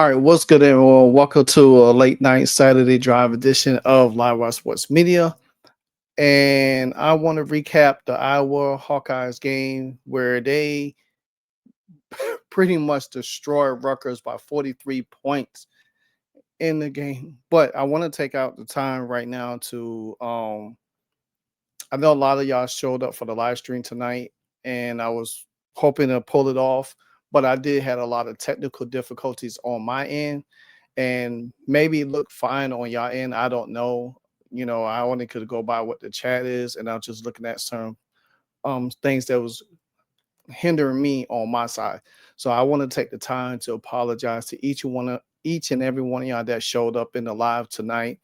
All right, what's good, everyone? Welcome to a late night Saturday drive edition of Live Wire Sports Media. And I want to recap the Iowa Hawkeyes game where they pretty much destroyed Rutgers by 43 points in the game. But I want to take out the time right now to I know a lot of y'all showed up for the live stream tonight, and I was hoping to pull it off, but I did have a lot of technical difficulties on my end, and maybe it looked fine on y'all end. I don't know. I only could go by what the chat is, and I was just looking at some things that was hindering me on my side. So I want to take the time to apologize to each and every one of y'all that showed up in the live tonight.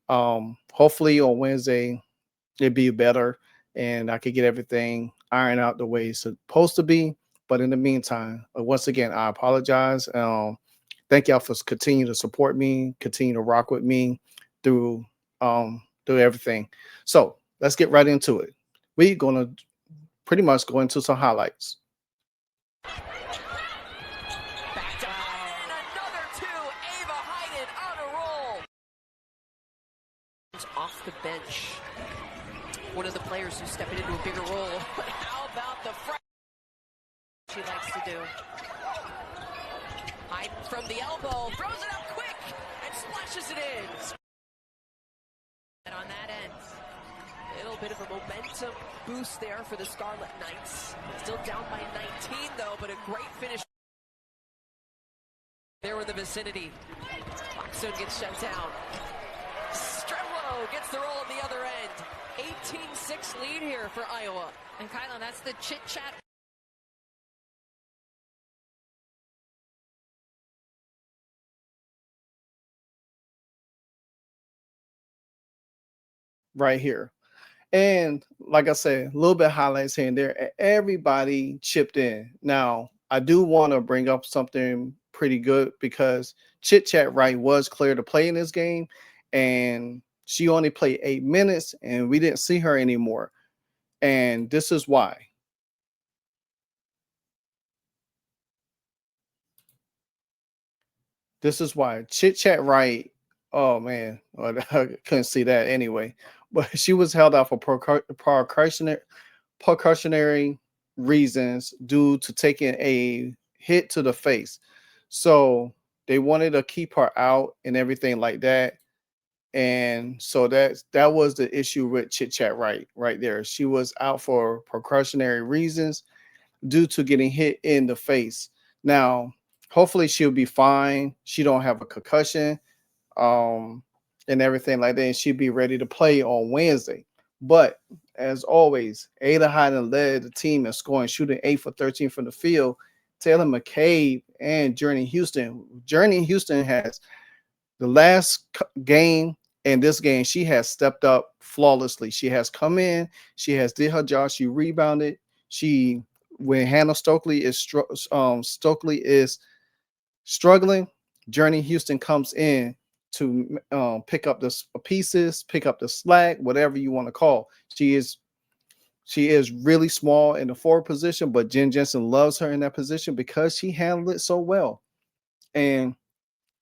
Hopefully on Wednesday it'd be better and I could get everything ironed out the way it's supposed to be. But in the meantime, once again, I apologize. Thank y'all for continuing to support me, continue to rock with me through everything. So let's get right into it. We're gonna pretty much go into some highlights. Off the bench, one of the players who's stepping into a bigger role. But how about the front she likes to do? Hiding from the elbow, throws it up quick, and splashes it in. And on that end, a little bit of a momentum boost there for the Scarlet Knights. Still down by 19 though, but a great finish. There in the vicinity. Blackstone gets shut down. Gets the roll on the other end. 18-6 lead here for Iowa. And Kylan, that's the chit-chat. Right here. And like I said, a little bit of highlights here and there. Everybody chipped in. Now, I do want to bring up something pretty good because Chit Chat Right was clear to play in this game. And she only played 8 minutes and we didn't see her anymore. And this is why. This is why. Chit Chat Right. Oh, man. Well, I couldn't see that anyway. But she was held out for percussionary reasons due to taking a hit to the face. So they wanted to keep her out and everything like that. And so that was the issue with Chit Chat right there. She was out for precautionary reasons due to getting hit in the face. Now, hopefully she'll be fine. She don't have a concussion and everything like that, and she'll be ready to play on Wednesday. But as always, Ada Hyden led the team in scoring, shooting 8 for 13 from the field. Taylor McCabe and Journey Houston. Journey Houston has the last game and this game, she has stepped up flawlessly. She has come in, she has did her job, she rebounded. When Hannah Stokely is struggling, Journey Houston comes in to pick up the pieces, pick up the slack, whatever you want to call. She is really small in the forward position, but Jen Jensen loves her in that position because she handled it so well. And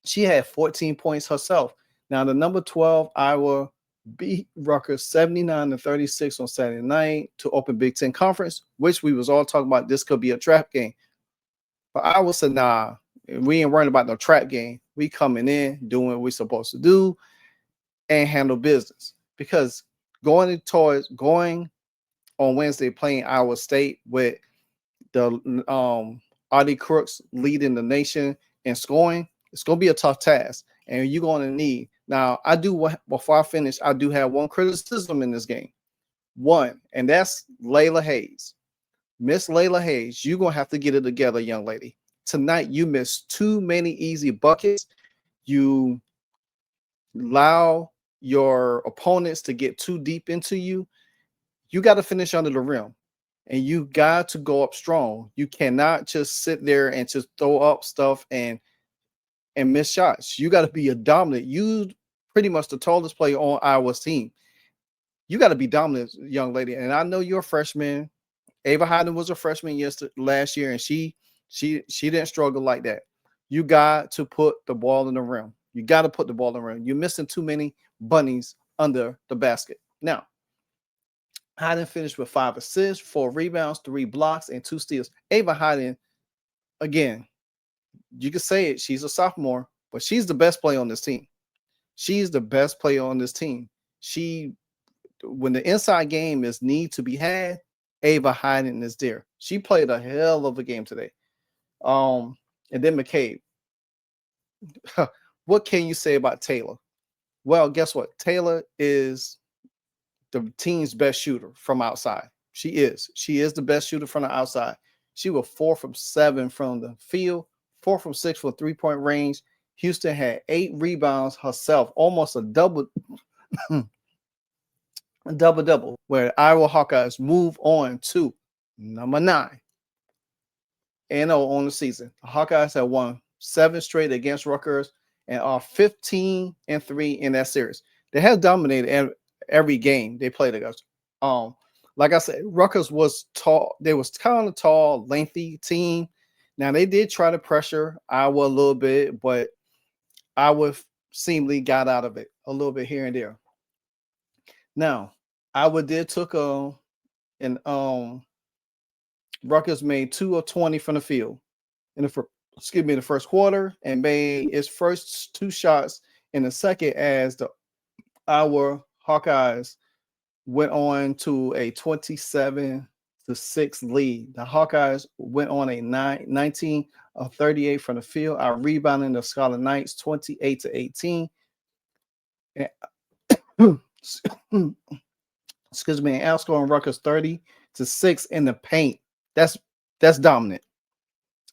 she had 14 points herself. Now, the number 12 Iowa beat Rutgers 79-36 on Saturday night to open Big Ten Conference, which we was all talking about. This could be a trap game. But Iowa said, nah, we ain't worrying about no trap game. We coming in, doing what we're supposed to do, and handle business. Because going on Wednesday playing Iowa State with the Audie Crooks leading the nation in scoring, it's going to be a tough task, and you're going to need. Now, before I finish, I do have one criticism in this game. One, and that's Layla Hayes. Miss Layla Hayes, you're going to have to get it together, young lady. Tonight, you missed too many easy buckets. You allow your opponents to get too deep into you. You got to finish under the rim, and you got to go up strong. You cannot just sit there and just throw up stuff and miss shots. You got to be a dominant. You pretty much the tallest player on Iowa's team. You got to be dominant, young lady. And I know you're a freshman. Ava Hyden was a freshman last year, and she didn't struggle like that. You got to put the ball in the rim. You got to put the ball in the rim. You're missing too many bunnies under the basket. Now, Hayden finished with 5 assists, 4 rebounds, 3 blocks, and 2 steals. Ava Hayden, again, you could say it. She's a sophomore, but she's the best player on this team. She's the best player on this team. When the inside game is need to be had, Ava Hayden is there. She played a hell of a game today. And then McCabe. What can you say about Taylor? Well, guess what? Taylor is the team's best shooter from outside. She is. She is the best shooter from the outside. She was 4 from 7 from the field, 4 from 6 for 3-point range. Houston had 8 rebounds herself, almost a double where Iowa Hawkeyes move on to number 9 and 0 on the season. The Hawkeyes have won 7 straight against Rutgers and are 15-3 in that series. They have dominated every game they played against. Like I said, Rutgers was tall. They was kind of tall, lengthy team. Now they did try to pressure Iowa a little bit, but Iowa seemingly got out of it a little bit here and there. Now, Iowa did took Rutgers made 2 of 20 from the field in the first quarter and made its first 2 shots in the second as the Iowa Hawkeyes went on to a 27-6 lead. The Hawkeyes went on a 19 of 38 from the field, out rebounding the Scarlet Knights 28-18. Excuse me, and outscoring Rutgers 30-6 in the paint. That's dominant.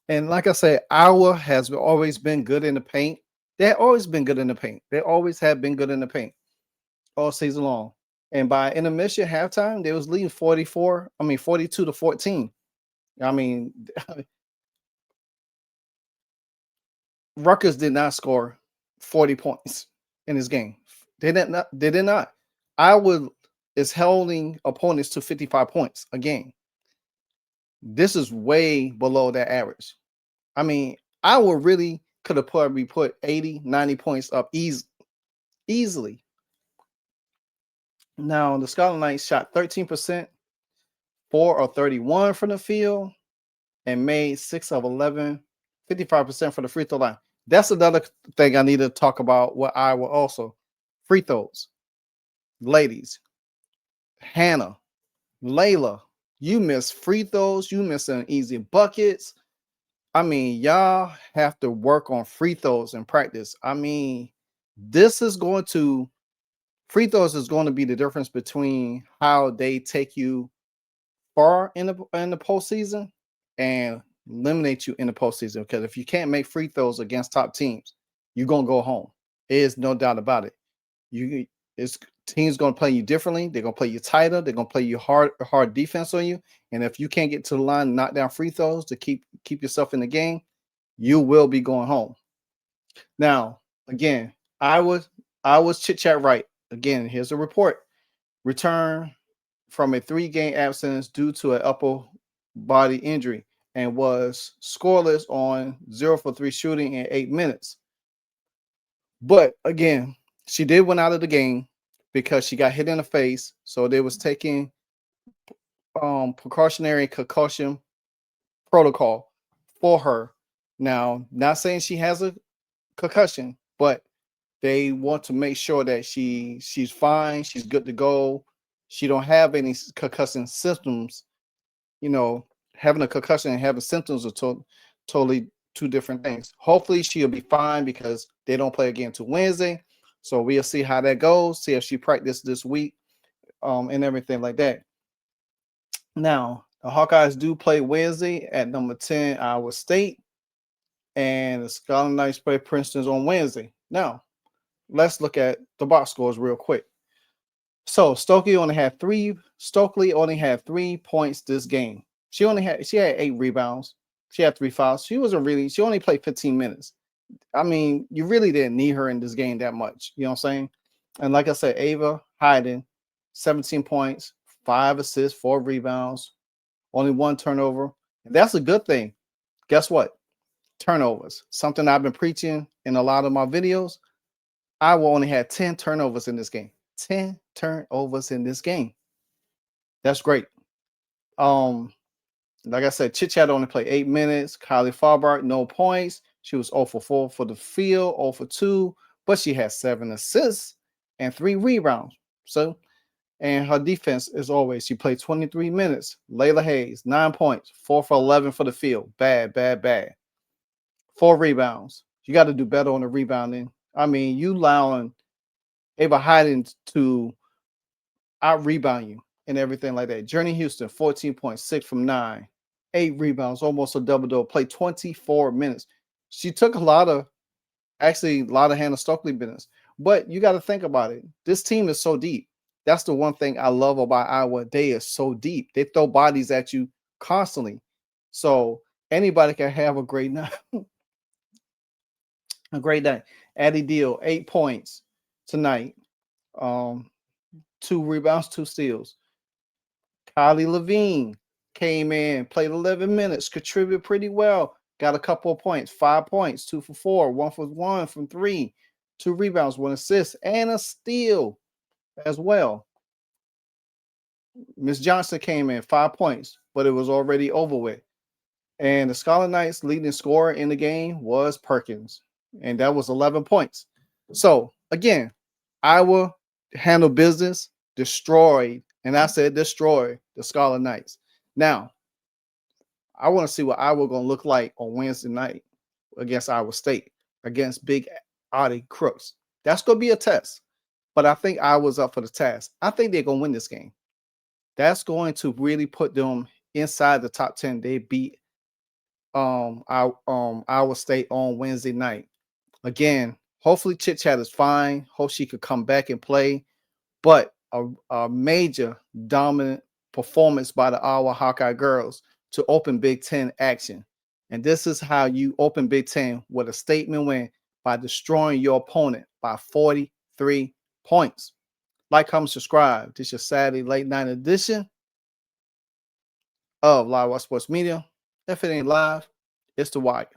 And like I said, Iowa has always been good in the paint. They have always been good in the paint. They always have been good in the paint all season long. And by intermission halftime, they was leading 42-14. I mean, Rutgers did not score 40 points in this game. They did not. Iowa is holding opponents to 55 points a game. This is way below that average. I mean, Iowa really could have probably put 80, 90 points up easily. Now, the Scarlet Knights shot 13%, 4 of 31 from the field, and made 6 of 11, 55% for the free throw line. That's another thing I need to talk about with Iowa also. Free throws. Ladies, Hannah, Layla, you miss free throws. You missing easy buckets. I mean, y'all have to work on free throws in practice. I mean, free throws is going to be the difference between how they take you far in the postseason and eliminate you in the postseason. Because if you can't make free throws against top teams, you're gonna go home. There's no doubt about it. Teams gonna play you differently. They're gonna play you tighter. They're gonna play you hard defense on you. And if you can't get to the line and knock down free throws to keep yourself in the game, you will be going home. Now, again, I was chit chat right. Again, here's a report. Return from a 3-game absence due to an upper body injury and was scoreless on 0 for 3 shooting in 8 minutes. But again, she did win out of the game because she got hit in the face. So they was taking precautionary concussion protocol for her. Now, not saying she has a concussion, but they want to make sure that she's fine, she's good to go. She don't have any concussing symptoms. You know, having a concussion and having symptoms are totally 2 different things. Hopefully she'll be fine because they don't play again till Wednesday. So we'll see how that goes, see if she practiced this week and everything like that. Now, the Hawkeyes do play Wednesday at number 10, Iowa State. And the Scarlet Knights play Princeton on Wednesday. Now, let's look at the box scores real quick. So Stokely only had 3 points this game. She had 8 rebounds. She had 3 fouls. She only played 15 minutes. I mean, you really didn't need her in this game that much. You know what I'm saying? And like I said, Ava Hayden, 17 points, 5 assists, 4 rebounds, only 1 turnover. And that's a good thing. Guess what? turnovers. Something I've been preaching in a lot of my videos. Iowa only had 10 turnovers in this game. 10 turnovers in this game. That's great. Like I said, Chit Chat only played 8 minutes. Kylie Farbart, no points. She was 0 for 4 for the field, 0 for 2, but she had 7 assists and 3 rebounds. So, and her defense, as always, she played 23 minutes. Layla Hayes, 9 points, 4 for 11 for the field. Bad, bad, bad. 4 rebounds. You got to do better on the rebounding. I mean, you allowing Ava Hyden to out rebound you and everything like that. Journey Houston, 14.6 from 9, 8 rebounds, almost a double-double. Played 24 minutes. She took a lot of Hannah Stokely business. But you got to think about it. This team is so deep. That's the one thing I love about Iowa. They are so deep. They throw bodies at you constantly. So anybody can have a great night. A great day. Addie Deal, 8 points tonight. 2 rebounds, 2 steals. Kylie Levine came in, played 11 minutes, contributed pretty well. Got a couple of points, 5 points, 2 for 4, 1 for 1 from 3, 2 rebounds, 1 assist, and a steal as well. Miss Johnson came in, 5 points, but it was already over with. And the Scarlet Knights' leading scorer in the game was Perkins, and that was 11 points. So, again, Iowa handled business, destroyed, and I said destroy the Scarlet Knights. Now, I want to see what Iowa going to look like on Wednesday night against Iowa State, against Big Audie Crooks. That's going to be a test, but I think Iowa's up for the task. I think they're going to win this game. That's going to really put them inside the top 10. They beat Iowa State on Wednesday night. Again, hopefully Chit Chat is fine. Hope she could come back and play. But a major dominant performance by the Iowa Hawkeye girls to open Big Ten action. And this is how you open Big Ten with a statement win by destroying your opponent by 43 points. Like, comment, subscribe. This is your Saturday late night edition of Live Watch Sports Media. If it ain't live, it's the wire.